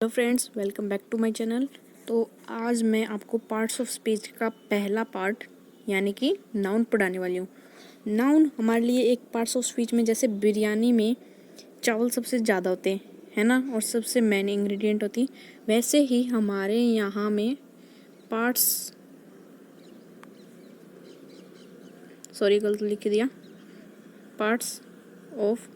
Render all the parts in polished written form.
Hello friends, welcome back to my channel. तो आज मैं आपको पार्ट्स ऑफ स्पीच का पहला पार्ट यानी कि नाउन पढ़ाने वाली हूँ। नाउन हमारे लिए एक पार्ट्स ऑफ स्पीच में, जैसे बिरयानी में चावल सबसे ज़्यादा होते हैं, है ना, और सबसे मेन इंग्रेडिएंट होती, वैसे ही हमारे यहाँ में पार्ट्स, गलत लिख दिया, पार्ट्स ऑफ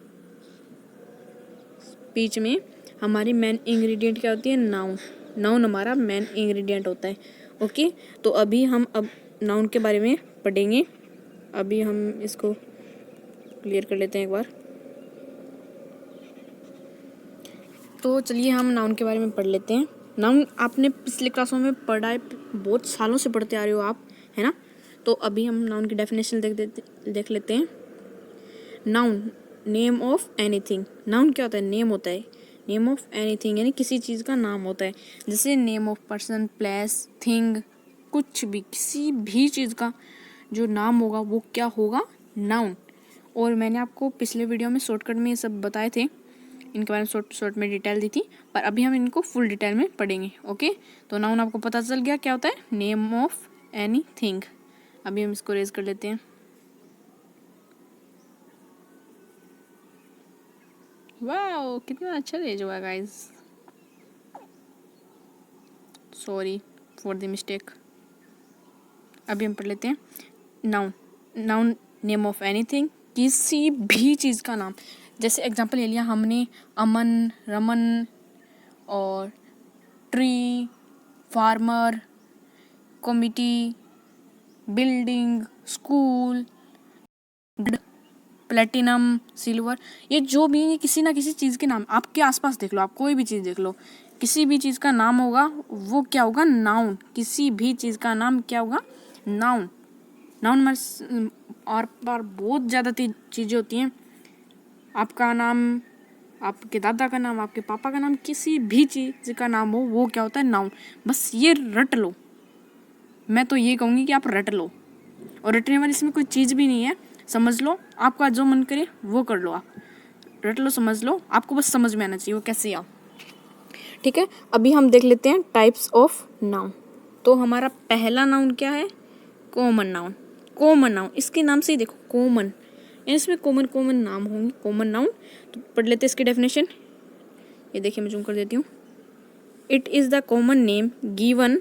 स्पीच में हमारी मेन इंग्रेडिएंट क्या होती है? नाउन। नाउन हमारा मेन इंग्रेडिएंट होता है। ओके, तो अभी हम नाउन के बारे में पढ़ेंगे। अभी हम इसको क्लियर कर लेते हैं एक बार। तो चलिए हम नाउन के बारे में पढ़ लेते हैं। नाउन आपने पिछले क्लासों में पढ़ा है, बहुत सालों से पढ़ते आ रहे हो आप, है ना। तो अभी हम नाउन की डेफिनेशन देख लेते हैं। Noun, name of anything. Noun क्या होता है? नेम होता है। नेम ऑफ एनीथिंग यानी किसी चीज़ का नाम होता है। जैसे name of person, place, thing, कुछ भी, किसी भी चीज़ का जो नाम होगा वो क्या होगा? नाउन। और मैंने आपको पिछले वीडियो में शॉर्टकट में ये सब बताए थे, इनके बारे में शॉर्ट में डिटेल दी थी, पर अभी हम इनको फुल डिटेल में पढ़ेंगे। ओके, तो नाउन आपको पता चल गया क्या होता है? Name of any thing. अभी हम इसको रेज कर लेते हैं। वाओ, कितना अच्छा रेज हुआ guys. Sorry for the mistake. अभी हम पढ़ लेते हैं noun. Noun, name of anything, किसी भी चीज़ का नाम। जैसे एग्जांपल ले लिया हमने, अमन, रमन और tree, farmer, committee, building, school, platinum, silver, ये जो भी, ये किसी ना किसी चीज़ के नाम। आपके आसपास देख लो, आप कोई भी चीज़ देख लो, किसी भी चीज़ का नाम होगा वो क्या होगा? नाउन। किसी भी चीज़ का नाम क्या होगा? नाउन। नाउन में और पर बहुत ज़्यादा चीज़ें होती हैं। आपका नाम, आपके दादा का नाम, आपके पापा का नाम, किसी भी चीज़ का नाम हो वो क्या होता है? नाउन। बस ये रट लो। मैं तो ये कहूँगी कि आप रट लो, और रटने वाली इसमें कोई चीज़ भी नहीं है। समझ लो, आपका जो मन करे वो कर लो, आप रट लो, समझ लो, आपको बस समझ में आना चाहिए वो कैसे आओ। ठीक है, अभी हम देख लेते हैं टाइप्स ऑफ नाउन। तो हमारा पहला नाउन क्या है? Common noun. कॉमन नाउन, इसके नाम से ही देखो, कॉमन, इसमें कॉमन कॉमन नाम होंगे, कॉमन नाउन। तो पढ़ लेते हैं इसकी डेफिनेशन। ये देखिए, मैं जूम कर देती हूँ। It is the common name given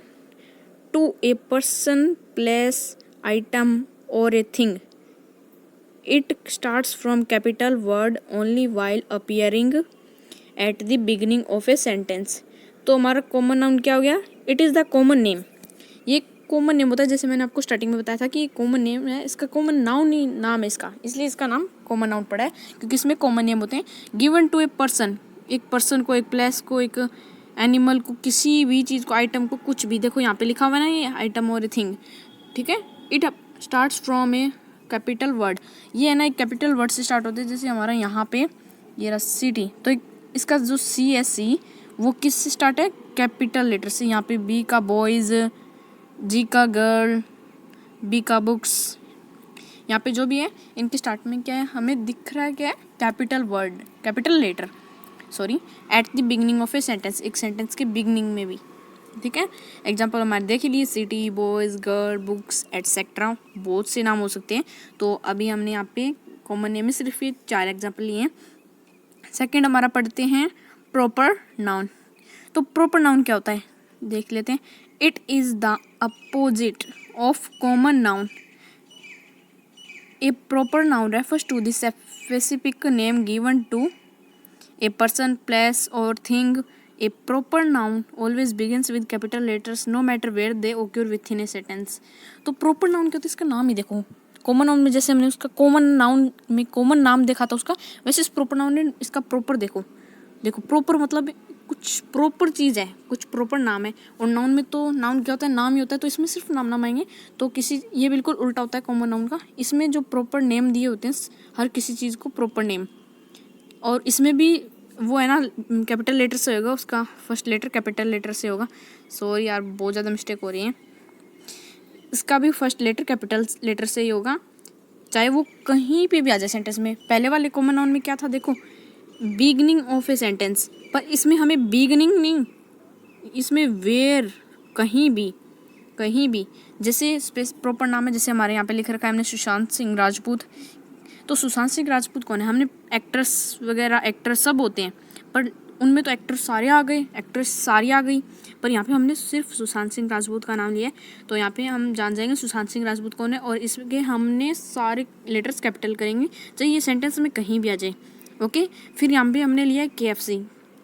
to a person, place, item और a thing. It starts from capital word only while appearing at the beginning of a sentence. तो हमारा कॉमन नाउन क्या हो गया? It is the common name. ये common name होता है, जैसे मैंने आपको स्टार्टिंग में बताया था कि ये कॉमन नेम है, इसका कॉमन नाउन ही नाम है इसका, इसलिए इसका नाम कॉमन नाउन पड़ा है, क्योंकि इसमें कॉमन नेम होते हैं। गिवन टू ए पर्सन, एक पर्सन को, एक प्लेस को, एक एनिमल को, किसी भी चीज़ को, आइटम को, कुछ भी। देखो यहाँ पे लिखा हुआ है ना, ये आइटम और ए थिंग। ठीक है, it starts from A capital word. ये है ना, एक कैपिटल वर्ड से स्टार्ट होते हैं। जैसे हमारा यहाँ पे ये रहा सिटी, तो इसका जो सी है, सी, वो किस से स्टार्ट है? कैपिटल लेटर से। यहाँ पे बी का बॉयज़, जी का गर्ल, बी का बुक्स, यहाँ पे जो भी है इनके स्टार्ट में क्या है हमें दिख रहा है? क्या है? Capital word, capital letter, sorry, at the beginning of a sentence, एक सेंटेंस के बिगिनिंग में भी। ठीक है, एग्जाम्पल हमारे देख लिए, city, boys, girl, books, etcetera, बहुत से नाम हो सकते हैं। तो अभी हमने यहाँ पे कॉमन नेम में सिर्फ ये 4 एग्जाम्पल लिए हैं। सेकंड हमारा पढ़ते हैं प्रॉपर नाउन। तो प्रॉपर नाउन क्या होता है देख लेते हैं। It is the opposite of common noun. A proper noun refers to the specific name given to a person, place और thing. A proper noun always begins with capital letters no matter where they occur within a sentence. तो proper noun क्या होता है? इसका नाम ही देखो। Common noun में जैसे हमने उसका कॉमन नाउन में कॉमन नाम देखा था उसका, वैसे इस प्रॉपर नाउन ने इसका प्रॉपर देखो। देखो, प्रॉपर मतलब कुछ प्रॉपर चीज़ है, कुछ प्रॉपर नाम है। और नाउन में तो नाउन क्या होता है? नाम ही होता है, तो इसमें सिर्फ नाम आएंगे। तो किसी, ये बिल्कुल उल्टा होता है कॉमन नाउन का। इसमें जो प्रॉपर नेम दिए होते हैं हर किसी चीज़ को, प्रॉपर नेम, और इसमें भी वो है ना, कैपिटल लेटर से होगा, उसका फर्स्ट लेटर कैपिटल लेटर से होगा। सॉरी यार, बहुत ज़्यादा मिस्टेक हो रही है। इसका भी फर्स्ट लेटर कैपिटल लेटर से ही होगा, चाहे वो कहीं पे भी आ जाए सेंटेंस में। पहले वाले कॉमन नाउन में क्या था देखो, बिगनिंग ऑफ ए सेंटेंस, पर इसमें हमें बिगनिंग नहीं, इसमें वेयर, कहीं भी जैसे प्रॉपर नाम है, जैसे हमारे यहाँ पे लिख रखा है हमने सुशांत सिंह राजपूत, तो सुशांत सिंह राजपूत कौन है? हमने एक्ट्रेस वगैरह एक्टर सब होते हैं, पर उनमें तो एक्टर सारे आ गए, एक्ट्रेस सारी आ गई, पर यहाँ पे हमने सिर्फ सुशांत सिंह राजपूत का नाम लिया है, तो यहाँ पे हम जान जाएंगे सुशांत सिंह राजपूत कौन है, और इसके हमने सारे लेटर्स कैपिटल करेंगे, चाहे ये सेंटेंस में कहीं भी आ जाए। ओके, फिर यहाँ पे हमने लिया है KFC,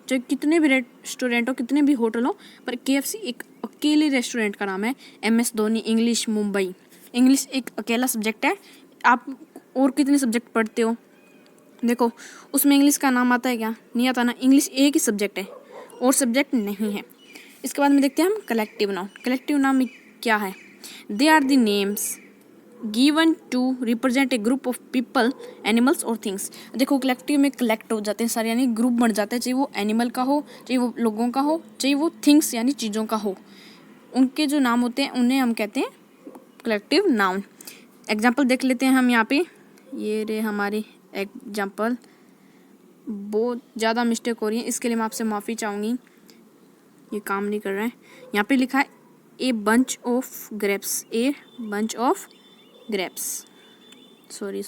चाहे कितने भी रेस्टोरेंट हो, कितने भी होटल हो, पर KFC एक अकेले रेस्टोरेंट का नाम है। MS Dhoni English Mumbai, English एक अकेला सब्जेक्ट है। आप और कितने सब्जेक्ट पढ़ते हो, देखो उसमें इंग्लिश का नाम आता है क्या? नहीं आता ना, इंग्लिश एक ही सब्जेक्ट है और सब्जेक्ट नहीं है। इसके बाद में देखते हैं हम कलेक्टिव नाउन। कलेक्टिव नाउन क्या है? They are the names given to represent a group of people, animals और थिंग्स। देखो कलेक्टिव में कलेक्ट हो जाते हैं सारे, यानी ग्रुप बन जाता है, चाहे वो एनिमल का हो, चाहे वो लोगों का हो, चाहे वो थिंग्स यानी चीज़ों का हो, उनके जो नाम होते हैं उन्हें हम कहते हैं कलेक्टिव नाउन। एग्जाम्पल देख लेते हैं हम यहाँ पे, ये रे हमारी एग्जाम्पल, बहुत ज़्यादा मिस्टेक हो रही है, इसके लिए मैं आपसे माफ़ी चाहूँगी, ये काम नहीं कर रहा है। यहाँ पे लिखा है a bunch of grapes, a bunch of grapes, sorry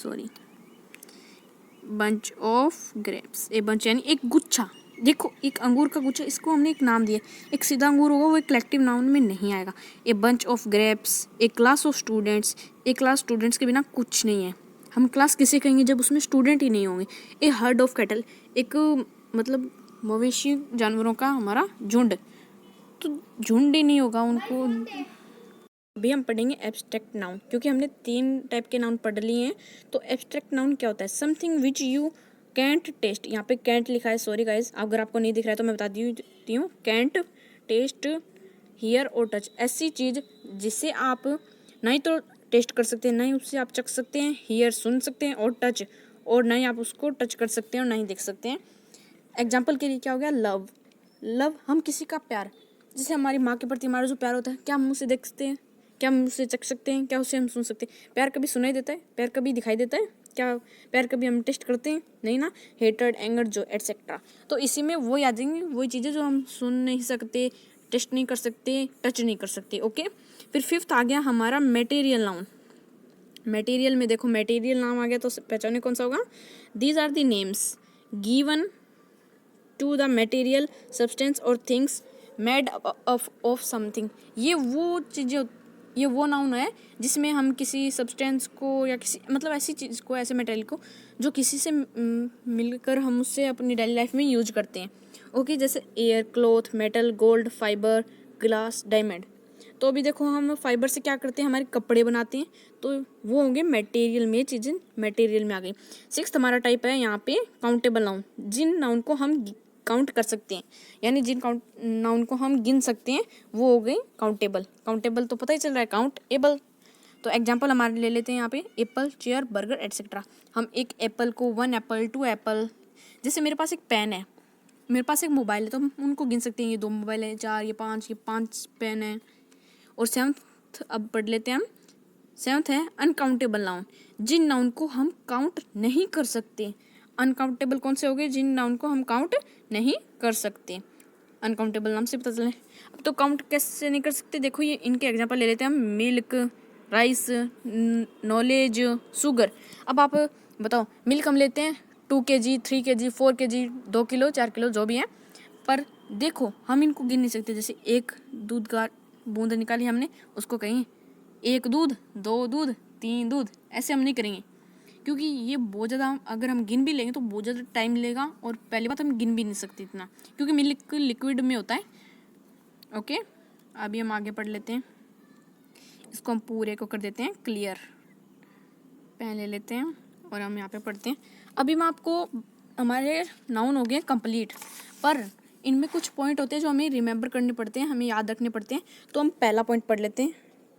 bunch of grapes, a bunch यानी एक गुच्छा। देखो एक अंगूर का गुच्छा, इसको हमने एक नाम दिया, एक सीधा अंगूर होगा वो एक कलेक्टिव नाउन में नहीं आएगा। A bunch of grapes, A class of students, A class students के बिना कुछ नहीं है। हम क्लास किसे कहेंगे जब उसमें स्टूडेंट ही नहीं होंगे। ए हर्ड ऑफ कैटल, एक मतलब मवेशी जानवरों का हमारा झुंड, तो झुंड ही नहीं होगा उनको। अभी हम पढ़ेंगे एब्स्ट्रैक्ट नाउन, क्योंकि हमने 3 टाइप के नाउन पढ़ लिए हैं। तो एब्स्ट्रैक्ट नाउन क्या होता है? Something which you can't taste, यहाँ पे कैंट लिखा है, सॉरी गाइज, अगर आपको नहीं दिख रहा है तो मैं बता देती हूँ, कैंट टेस्ट हियर और टच, ऐसी चीज़ जिसे आप नहीं तो टेस्ट कर सकते हैं, नहीं उससे आप चख सकते हैं, हियर सुन सकते हैं, और टच, और नहीं आप उसको टच कर सकते हैं और नहीं देख सकते हैं। एग्जाम्पल के लिए क्या हो गया? लव, लव हम किसी का प्यार, जैसे हमारी माँ के प्रति हमारा जो प्यार होता है, क्या हम उसे देख सकते हैं, क्या हम उसे चख सकते हैं, क्या उसे हम सुन सकते हैं? प्यार कभी सुनाई देता है? प्यार कभी दिखाई देता है क्या? प्यार कभी हम टेस्ट करते हैं? नहीं ना। हेटर्ड, एंगर, जो एटसेट्रा, तो इसी में वही आ जाएंगे, वही चीज़ें जो हम सुन नहीं सकते, टेस्ट नहीं कर सकते, टच नहीं कर सकते। ओके, फिर 5th आ गया हमारा मटेरियल नाउन। मटेरियल में देखो मटेरियल नाम आ गया तो पहचाने कौन सा होगा? These are the names given to the material substance और थिंग्स मेड ऑफ समथिंग। ये वो चीज़ें, ये वो नाउन है जिसमें हम किसी सब्सटेंस को या किसी मतलब ऐसी चीज़ को, ऐसे मटेरियल को जो किसी से मिलकर हम उससे अपनी डेली लाइफ में यूज करते हैं। ओके, जैसे air, cloth, metal, gold, fibre, glass, diamond. तो अभी देखो हम फाइबर से क्या करते हैं? हमारे कपड़े बनाते हैं, तो वो होंगे मटेरियल में, चीज़ें मटेरियल में आ गई। 6th हमारा टाइप है यहाँ पे काउंटेबल नाउन, जिन नाउन को हम काउंट कर सकते हैं, यानी जिन नाउन को हम गिन सकते हैं वो हो गई काउंटेबल। काउंटेबल तो पता ही चल रहा है, काउंट एबल। तो एग्जांपल हमारे ले लेते हैं यहाँ पे, एप्पल, चेयर, बर्गर, एटसेट्रा। हम एक एप्पल को 1 एप्पल, 2 एप्पल, जैसे मेरे पास एक पेन है, मेरे पास एक मोबाइल है, तो हम उनको गिन सकते हैं, ये 2 मोबाइल है, 4, ये 5 पेन है। और 7th अब पढ़ लेते हैं हम, 7th है अनकाउंटेबल नाउन, जिन नाउन को हम काउंट नहीं कर सकते। अनकाउंटेबल कौन से हो गए? जिन नाउन को हम काउंट नहीं कर सकते। अनकाउंटेबल नाम से पता चले। अब तो काउंट कैसे नहीं कर सकते, देखो ये इनके एग्जांपल ले लेते हैं हम, मिल्क, राइस, नॉलेज, शुगर। अब आप बताओ, मिल्क हम लेते हैं 2 kg, 3 kg, 4 kg, 2 kilo, 4 kilo, जो भी है, पर देखो हम इनको गिन नहीं सकते। जैसे एक दूध का बूंद निकाली हमने, उसको कहेंगे 1 दूध, 2 दूध, 3 दूध, ऐसे हम नहीं करेंगे, क्योंकि ये बहुत ज़्यादा, अगर हम गिन भी लेंगे तो बहुत ज़्यादा टाइम लेगा, और पहली बात हम गिन भी नहीं सकते इतना, क्योंकि मिल्क लिक्विड में होता है। ओके, अभी हम आगे पढ़ लेते हैं, इसको हम पूरे को कर देते हैं क्लियर। पेन ले लेते हैं और हम यहाँ पे पढ़ते हैं। अभी मैं आपको, हमारे नाउन हो गए कंप्लीट, पर इनमें कुछ पॉइंट होते हैं जो हमें रिमेंबर करने पड़ते हैं, हमें याद रखने पड़ते हैं। तो हम पहला पॉइंट पढ़ लेते हैं।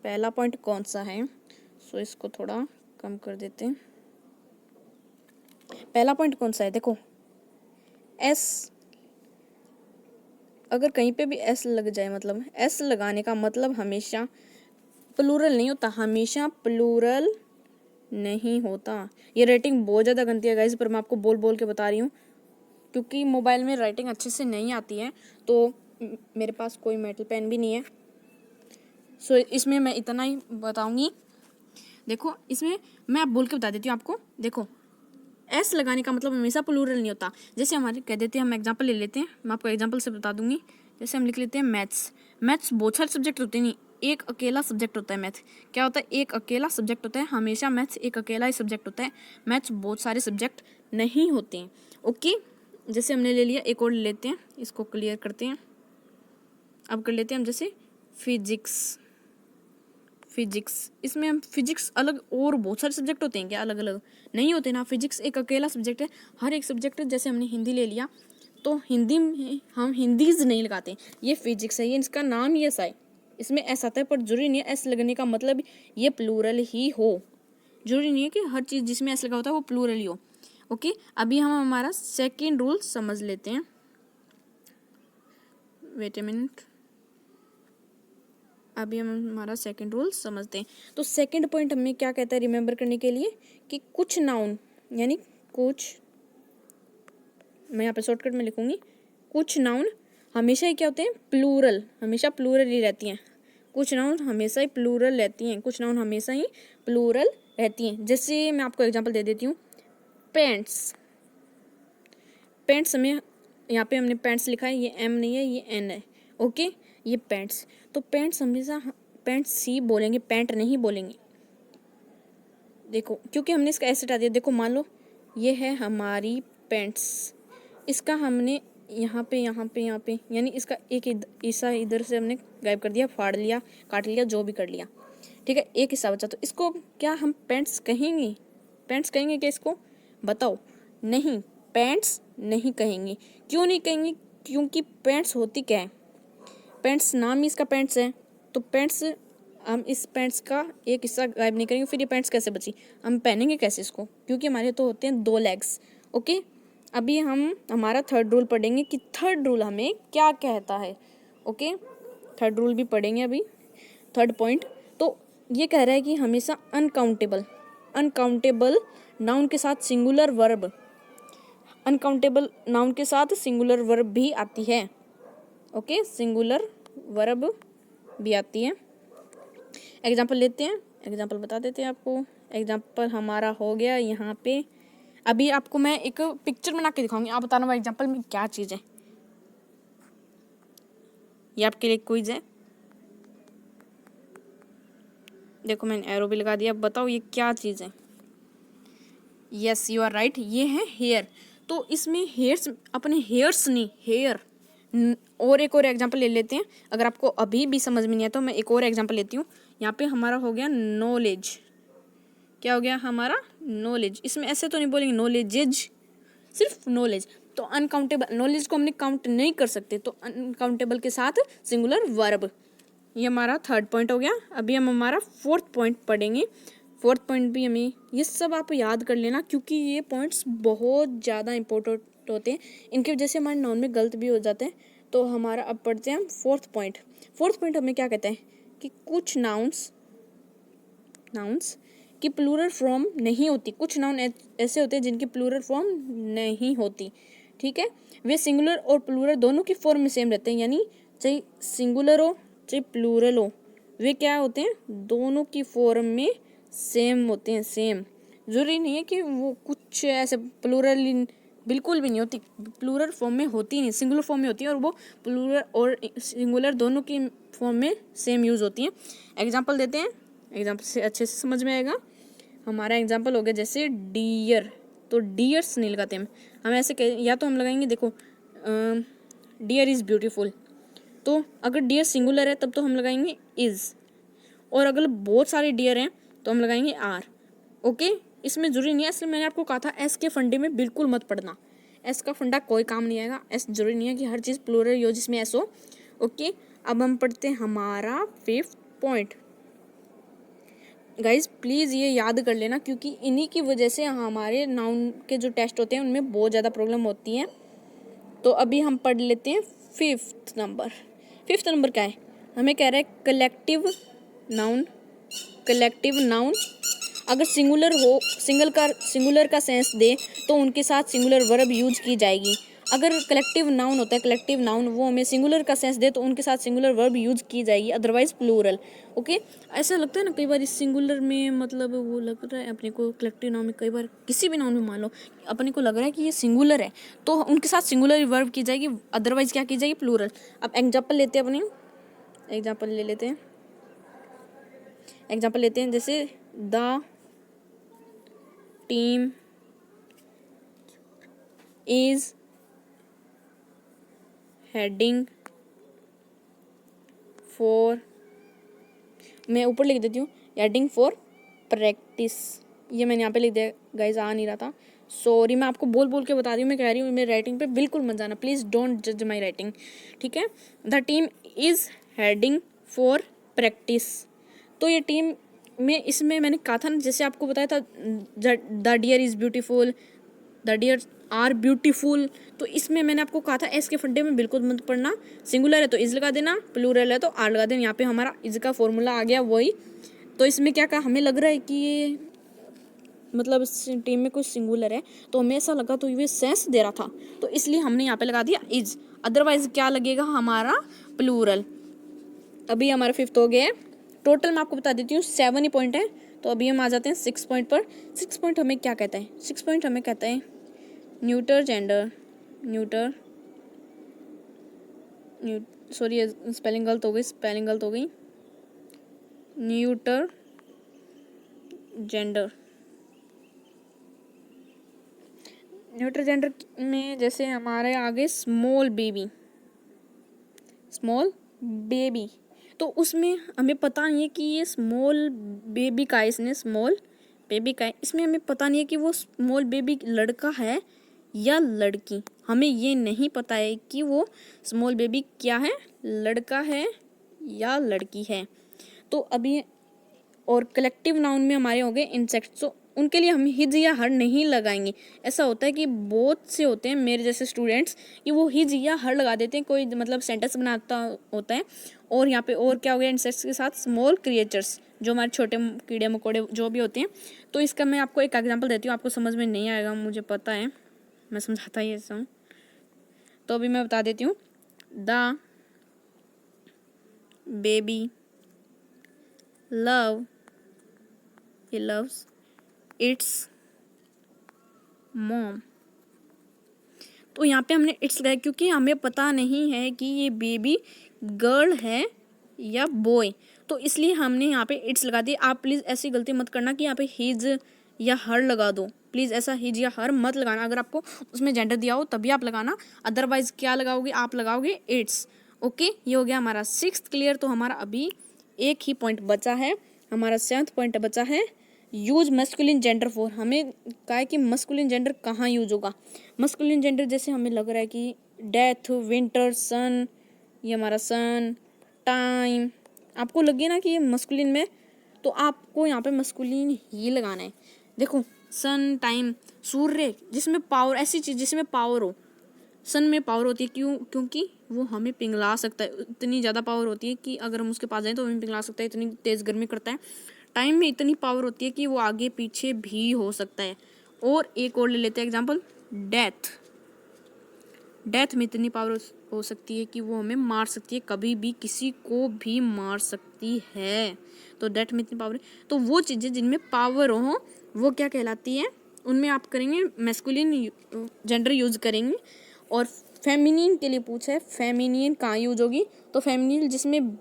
पहला पॉइंट कौन सा है? सो इसको थोड़ा कम कर देते हैं। पहला पॉइंट कौन सा है? देखो एस, अगर कहीं पे भी एस लग जाए, मतलब एस लगाने का मतलब हमेशा प्लूरल नहीं होता, हमेशा प्लूरल नहीं होता। ये रेटिंग बहुत ज़्यादा गंदी है गाइस, पर मैं आपको बोल बोल के बता रही हूँ, क्योंकि मोबाइल में राइटिंग अच्छे से नहीं आती है, तो मेरे पास कोई मेटल पेन भी नहीं है। सो इसमें मैं इतना ही बताऊंगी। देखो इसमें मैं अब बोल के बता देती हूँ आपको। देखो एस लगाने का मतलब हमेशा प्लूरल नहीं होता। जैसे हमारे कह देते हैं, हम एग्जांपल ले लेते हैं, मैं आपको एग्जांपल से बता दूंगी। जैसे हम लिख लेते हैं मैथ्स। मैथ्स बहुत सारे सब्जेक्ट होते नहीं, एक अकेला सब्जेक्ट होता है मैथ। क्या होता है? एक अकेला सब्जेक्ट होता है। हमेशा मैथ्स एक अकेला ही सब्जेक्ट होता है। मैथ्स बहुत सारे सब्जेक्ट नहीं होते हैं। ओके, जैसे हमने ले लिया, एक और ले लेते हैं, इसको क्लियर करते हैं। अब कर लेते हैं हम जैसे फिजिक्स। इसमें हम फिजिक्स अलग और बहुत सारे सब्जेक्ट होते हैं क्या? अलग अलग नहीं होते ना। फिजिक्स एक अकेला सब्जेक्ट है। हर एक सब्जेक्ट, जैसे हमने हिंदी ले लिया तो हिंदी में हम हिंदीज नहीं लगाते, ये फिजिक्स है, ये इसका नाम ही ऐसा है, इसमें ऐसा आता है। पर जरूरी नहीं है एस लगने का मतलब ये प्लूरल ही हो। जरूरी नहीं है कि हर चीज़ जिसमें एस लगा होता है वो प्लूरल ही हो। ओके, अभी हम हमारा सेकेंड रूल समझ लेते हैं। वेट ए मिनट, अभी हम हमारा सेकंड रूल समझते हैं। तो सेकंड पॉइंट हमें क्या कहता है रिमेंबर करने के लिए, कि कुछ नाउन, यानी कुछ, मैं यहाँ पे शॉर्टकट में लिखूंगी, कुछ नाउन हमेशा ही क्या होते हैं? प्लूरल, हमेशा प्लूरल ही रहती हैं। कुछ नाउन हमेशा ही प्लूरल रहती हैं। कुछ नाउन हमेशा ही प्लूरल रहती हैं। जैसे मैं आपको एग्जांपल दे देती हूँ, पेंट्स। पेंट्स हमें यहाँ पे हमने पेंट्स लिखा है, ये एम नहीं है, ये एन है। ओके, ये पेंट्स, तो पेंट्स हमेशा पेंट्स ही बोलेंगे, पैंट नहीं बोलेंगे। देखो क्योंकि हमने इसका ऐसे हटा दिया। देखो मान लो ये है हमारी पेंट्स, इसका हमने यहाँ पे यानी इसका एक हिस्सा इधर से हमने गायब कर दिया, फाड़ लिया, काट लिया, जो भी कर लिया, ठीक है, एक हिस्सा बचा। तो इसको क्या हम पेंट्स कहेंगे? पेंट्स कहेंगे क्या इसको? बताओ। नहीं, पेंट्स नहीं कहेंगे। क्यों नहीं कहेंगे? क्योंकि पेंट्स होती क्या है? पेंट्स नाम ही इसका पेंट्स है, तो पेंट्स, हम इस पेंट्स का एक हिस्सा गायब नहीं करेंगे। फिर ये पेंट्स कैसे बची? हम पहनेंगे कैसे इसको? क्योंकि हमारे तो होते हैं 2 लेग्स। ओके, अभी हम हमारा थर्ड रूल पढ़ेंगे कि थर्ड रूल हमें क्या कहता है। ओके, थर्ड रूल भी पढ़ेंगे अभी, थर्ड पॉइंट। तो ये कह रहा है कि हमेशा अनकाउंटेबल नाउन के साथ सिंगुलर वर्ब, अनकाउंटेबल नाउन के साथ सिंगुलर वर्ब भी आती है। ओके, सिंगुलर वर्ब भी आती है। एग्जाम्पल लेते हैं, एग्जाम्पल बता देते हैं आपको। एग्जाम्पल हमारा हो गया यहाँ पे। अभी आपको मैं एक पिक्चर बना के दिखाऊंगी, आप बताना वो एग्जाम्पल में क्या चीज़ है। ये आपके लिए क्विज है। देखो मैंने एरो भी लगा दिया। अब बताओ ये क्या चीज़ है? यस, यू आर राइट, ये है हेयर। तो इसमें हेयर्स, अपने हेयर्स नहीं, हेयर। और एक और एग्जांपल ले लेते हैं। अगर आपको अभी भी समझ में नहीं आया तो मैं एक और एग्जांपल लेती हूँ। यहाँ पे हमारा हो गया नॉलेज। क्या हो गया हमारा? नॉलेज। इसमें ऐसे तो नहीं बोलेंगे नॉलेजेज, सिर्फ नॉलेज। तो अनकाउंटेबल, नॉलेज को हमने काउंट नहीं कर सकते, तो अनकाउंटेबल के साथ सिंगुलर वर्ब। ये हमारा थर्ड पॉइंट हो गया। अभी हम हमारा फोर्थ पॉइंट पढ़ेंगे। फोर्थ पॉइंट भी हमें, ये सब आप याद कर लेना क्योंकि ये पॉइंट्स बहुत ज़्यादा इंपॉर्टेंट होते हैं। इनकी वजह से हमारे नाउन में गलत भी हो जाते हैं। तो हमारा अब पढ़ते हैं हम फोर्थ पॉइंट। फोर्थ पॉइंट हमें क्या कहते हैं कि कुछ नाउन्स की प्लूरल फॉर्म नहीं होती। कुछ नाउन ऐसे होते हैं जिनकी प्लूरल फॉर्म नहीं होती, ठीक है। वे सिंगुलर और प्लूरल दोनों की फॉर्म में सेम रहते हैं, यानी चाहे सिंगुलर हो चाहे प्लूरल हो, वे क्या होते हैं? दोनों की फॉर्म में सेम होते हैं, सेम। जरूरी नहीं है कि वो कुछ ऐसे प्लूरल बिल्कुल भी नहीं होती, प्लूरल फॉर्म में होती नहीं, सिंगुलर फॉर्म में होती है, और वो प्लूरल और सिंगुलर दोनों की फॉर्म में सेम यूज़ होती हैं। एग्जांपल देते हैं, एग्जांपल से अच्छे से समझ में आएगा। हमारा एग्जांपल हो गया जैसे डियर, तो डियर्स नहीं लगाते हम ऐसे या तो हम लगाएंगे, देखो डियर इज़ ब्यूटीफुल, तो अगर डियर सिंगुलर है तब तो हम लगाएंगे इज़, और अगर बहुत सारे डियर हैं तो हम लगाएंगे आर। ओके, इसमें जरूरी नहीं है, इसलिए मैंने आपको कहा था एस के फंडे में बिल्कुल मत पढ़ना, एस का फंडा कोई काम नहीं आएगा। एस जरूरी नहीं है कि हर चीज़ प्लूरल हो जिसमें एस हो। ओके, अब हम पढ़ते हैं हमारा फिफ्थ पॉइंट। गाइज प्लीज़ ये याद कर लेना क्योंकि इन्हीं की वजह से हमारे नाउन के जो टेस्ट होते हैं उनमें बहुत ज़्यादा प्रॉब्लम होती है। तो अभी हम पढ़ लेते हैं फिफ्थ नंबर। फिफ्थ नंबर क्या है? हमें कह रहा है कलेक्टिव नाउन अगर सिंगुलर हो, सिंगुलर का सेंस दे तो उनके साथ सिंगुलर वर्ब यूज की जाएगी। अगर कलेक्टिव नाउन होता है, कलेक्टिव नाउन वो हमें सिंगुलर का सेंस दे तो उनके साथ सिंगुलर वर्ब यूज़ की जाएगी, अदरवाइज प्लूरल। ओके, ऐसा लगता है ना कई बार इस सिंगुलर में मतलब वो लग रहा है अपने को, कलेक्टिव नाउन में कई बार किसी भी नाउन में मान लो अपने को लग रहा है कि ये सिंगुलर है तो उनके साथ सिंगुलर वर्ब की जाएगी, अदरवाइज क्या की जाएगी, प्लूरल। अब एग्जाम्पल लेते हैं, अपनी एग्जाम्पल ले लेते हैं, एग्जाम्पल लेते हैं जैसे the team is heading for, मैं ऊपर लिख देती हूँ हेडिंग फॉर प्रैक्टिस, ये मैंने यहाँ पे लिख दिया गाइज, आ नहीं रहा था, सॉरी। मैं आपको बोल बोल के बता रही हूँ, मैं कह रही हूँ मेरी राइटिंग पे बिल्कुल मत जाना, प्लीज़ डोंट जज माई राइटिंग, ठीक है। The team is heading for practice, तो ये टीम में इसमें मैंने कहा था ना, जैसे आपको बताया था the deer is beautiful, the deer are beautiful, तो इसमें मैंने आपको कहा था एस के फड्डे में बिल्कुल मत पढ़ना, सिंगुलर है तो इज लगा देना, प्लूरल है तो आर लगा देना। यहाँ पे हमारा इज का फॉर्मूला आ गया वही। तो इसमें क्या कहा, हमें लग रहा है कि ये मतलब इस टीम में कुछ सिंगुलर है तो हमें ऐसा लगा तो ये सेंस दे रहा था तो इसलिए हमने यहाँ पे लगा दिया इज, अदरवाइज क्या लगेगा हमारा, प्लूरल। अभी हमारा 5th हो गया है, टोटल मैं आपको बता देती हूँ 7 ही पॉइंट है, तो अभी हम आ जाते हैं 6 पॉइंट पर। 6 पॉइंट हमें क्या कहता है, 6 पॉइंट हमें कहता है न्यूटर जेंडर, सॉरी स्पेलिंग गलत हो गई, न्यूटर जेंडर। न्यूटर जेंडर में जैसे हमारे आगे स्मॉल बेबी, तो उसमें हमें पता नहीं है कि ये स्मॉल बेबी का है, इसने स्मॉल बेबी का है, इसमें हमें पता नहीं है कि वो स्मॉल बेबी लड़का है या लड़की, हमें ये नहीं पता है कि वो स्मॉल बेबी क्या है, लड़का है या लड़की है। तो अभी और कलेक्टिव नाउन में हमारे हो गए इंसेक्ट्स, तो उनके लिए हम हिज या हर नहीं लगाएंगे। ऐसा होता है कि बहुत से होते हैं मेरे जैसे स्टूडेंट्स कि वो हिज या हर लगा देते हैं, कोई मतलब सेंटेंस बनाता होता है और यहाँ पे और क्या हो गया, इंसेक्ट्स के साथ स्मॉल क्रिएचर्स, जो हमारे छोटे कीड़े मकोड़े जो भी होते हैं। तो इसका मैं आपको एक एग्जाम्पल देती हूँ, आपको समझ में नहीं आएगा मुझे पता है, मैं समझाता ही ऐसा हूँ, तो अभी मैं बता देती हूँ। The baby loves its mom, तो यहाँ पे हमने इट्स लगाया क्योंकि हमें पता नहीं है कि ये बेबी गर्ल है या बॉय, तो इसलिए हमने यहाँ पे इट्स लगा दी। आप प्लीज़ ऐसी गलती मत करना कि यहाँ पे हिज या हर लगा दो, प्लीज़ ऐसा हिज या हर मत लगाना, अगर आपको उसमें जेंडर दिया हो तभी आप लगाना, अदरवाइज क्या लगाओगे, आप लगाओगे इट्स। ओके, ये हो गया हमारा 6th क्लियर। तो हमारा अभी एक ही पॉइंट बचा है, हमारा 7th पॉइंट बचा है यूज मस्कुलिन जेंडर फॉर। हमें कहा है कि मस्कुलिन जेंडर कहाँ यूज होगा, मस्कुलिन जेंडर जैसे हमें लग रहा है कि डेथ, विंटर, सन, ये हमारा सन, टाइम, आपको लगे ना कि ये मस्कुलिन में, तो आपको यहाँ पे मस्कुलिन ही लगाना है। देखो सन, टाइम, सूर्य जिसमें पावर, ऐसी चीज़ जिसमें पावर हो, सन में पावर होती है, क्योंकि वो हमें पिघला सकता है, इतनी ज़्यादा पावर होती है कि अगर हम उसके पास जाएँ तो हमें पिघला सकता है, इतनी तेज़ गर्मी करता है। टाइम में इतनी पावर होती है कि वो आगे पीछे भी हो सकता है। और एक और ले लेते हैं एग्जांपल, डेथ में इतनी पावर हो सकती है कि वो हमें मार सकती है, कभी भी किसी को भी मार सकती है, तो डेथ में इतनी पावर है। तो वो चीज़ें जिनमें पावर हो वो क्या कहलाती है, उनमें आप करेंगे मैस्कुलिन जेंडर यूज करेंगे। और फेमिनिन के लिए पूछा है, फेमिनिन कहाँ यूज होगी, तो फेमिनिन जिसमें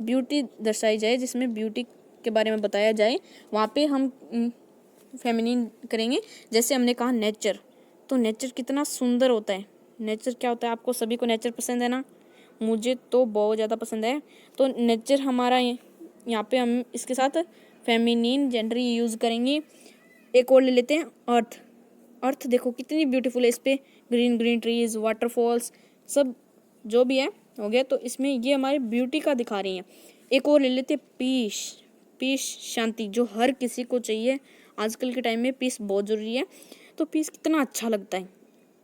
ब्यूटी दर्शाई जाए, जिसमें ब्यूटी के बारे में बताया जाए, वहाँ पे हम फेमिनिन करेंगे। जैसे हमने कहा नेचर, तो नेचर कितना सुंदर होता है, नेचर क्या होता है, आपको सभी को नेचर पसंद है ना, मुझे तो बहुत ज़्यादा पसंद है। तो नेचर हमारा यहाँ पे हम इसके साथ फेमिनिन जेंडर यूज़ करेंगे। एक और ले लेते हैं अर्थ देखो कितनी ब्यूटीफुल है, इस पर ग्रीन ट्रीज, वाटरफॉल्स, सब जो भी है हो गया, तो इसमें ये हमारी ब्यूटी का दिखा रही हैं। एक और ले लेते हैं पीस, शांति, जो हर किसी को चाहिए आजकल के टाइम में, पीस बहुत ज़रूरी है। तो पीस कितना अच्छा लगता है,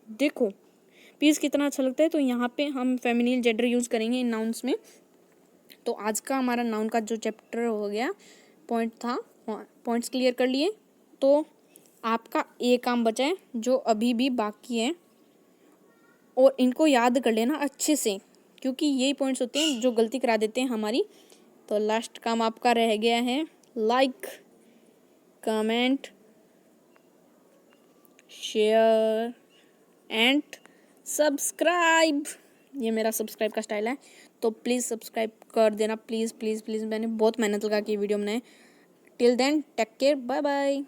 देखो पीस कितना अच्छा लगता है। तो यहाँ पे हम फेमिनिन जेंडर यूज़ करेंगे इन नाउन्स में। तो आज का हमारा नाउन का जो चैप्टर हो गया, पॉइंट था, पॉइंट्स क्लियर कर लिए। तो आपका एक काम बचा है जो अभी भी बाकी है, और इनको याद कर लेना अच्छे से, क्योंकि यही पॉइंट्स होते हैं जो गलती करा देते हैं हमारी। तो लास्ट काम आपका रह गया है, like, comment, share and subscribe. ये मेरा सब्सक्राइब का स्टाइल है, तो प्लीज़ सब्सक्राइब कर देना, प्लीज़ प्लीज़ प्लीज़। मैंने बहुत मेहनत लगा के वीडियो बनाए। Till then take care, bye bye.